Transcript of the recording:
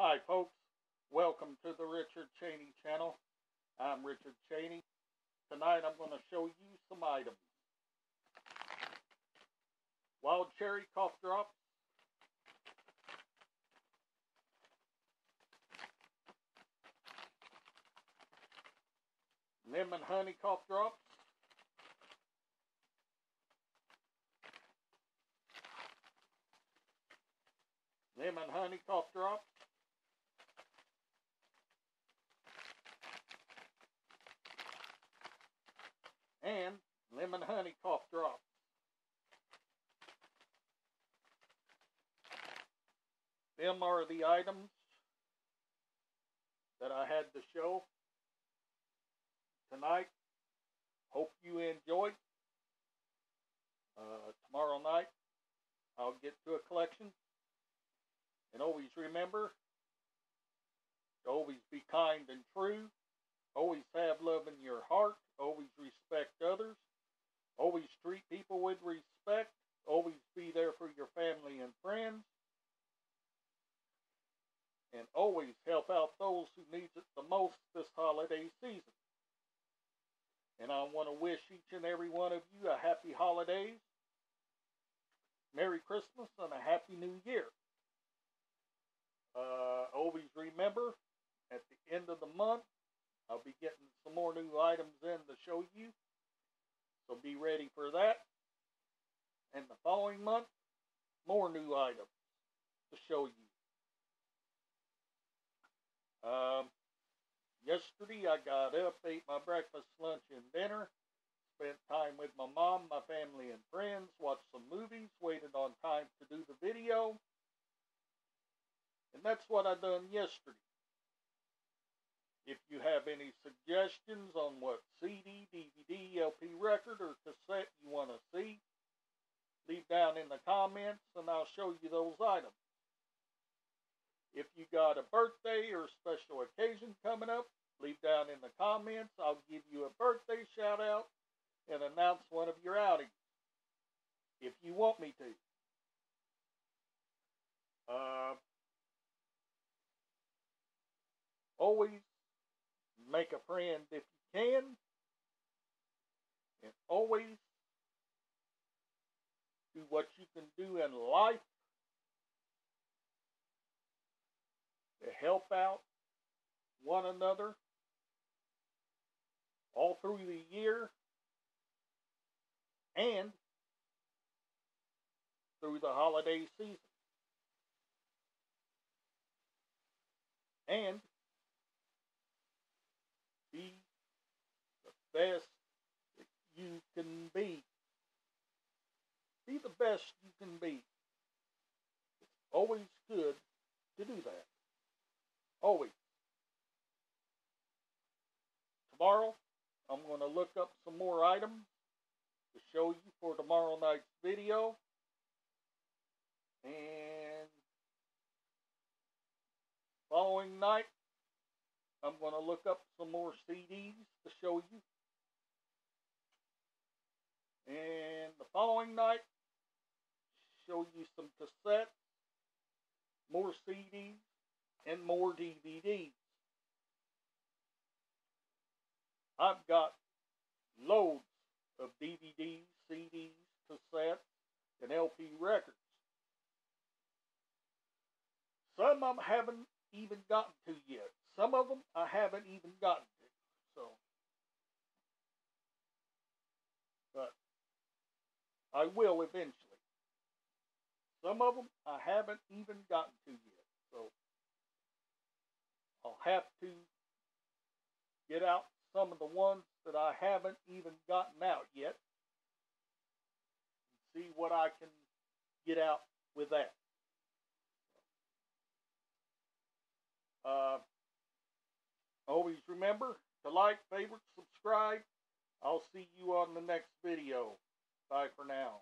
Hi folks, welcome to the Richard Cheney channel. I'm Richard Cheney. Tonight I'm going to show you some items. Wild cherry cough drops, lemon honey cough drops, lemon honey cough drops, and lemon honey cough drops. Them are the items that I had to show tonight. Hope you enjoyed. Tomorrow night I'll get to a collection. And always remember to always be kind and true. Always have love in your heart. Always respect others. Always treat people with respect. Always be there for your family and friends. And always help out those who need it the most this holiday season. And I want to wish each and every one of you a happy holidays, Merry Christmas, and a Happy New Year. Always remember, at the end of the month, I'll be getting some more new items in to show you. So be ready for that. And the following month, more new items to show you. Yesterday I got up, ate my breakfast, lunch, and dinner. Spent time with my mom, my family, and friends. Watched some movies. Waited on time to do the video. And that's what I done yesterday. If you have any suggestions on what CD, DVD, LP record, or cassette you want to see, leave down in the comments and I'll show you those items. If you got a birthday or special occasion coming up, leave down in the comments. I'll give you a birthday shout out and announce one of your outings if you want me to. Always make a friend if you can, and always do what you can do in life to help out one another all through the year and through the holiday season. And be the best that you can be. Be the best you can be. It's always good to do that. Always. Tomorrow, I'm going to look up some more items to show you for tomorrow night's video. And following night, I'm going to look up some more CDs to show you. And the following night, show you some cassettes, more CDs, and more DVDs. I've got loads of DVDs, CDs, cassettes, and LP records. Some of them haven't even gotten to yet. Some of them I haven't even gotten to. So, but I will eventually. Some of them I haven't even gotten to yet. So, I'll have to get out some of the ones that I haven't even gotten out yet. And see what I can get out with that. Always remember to like, favorite, subscribe. I'll see you on the next video. Bye for now.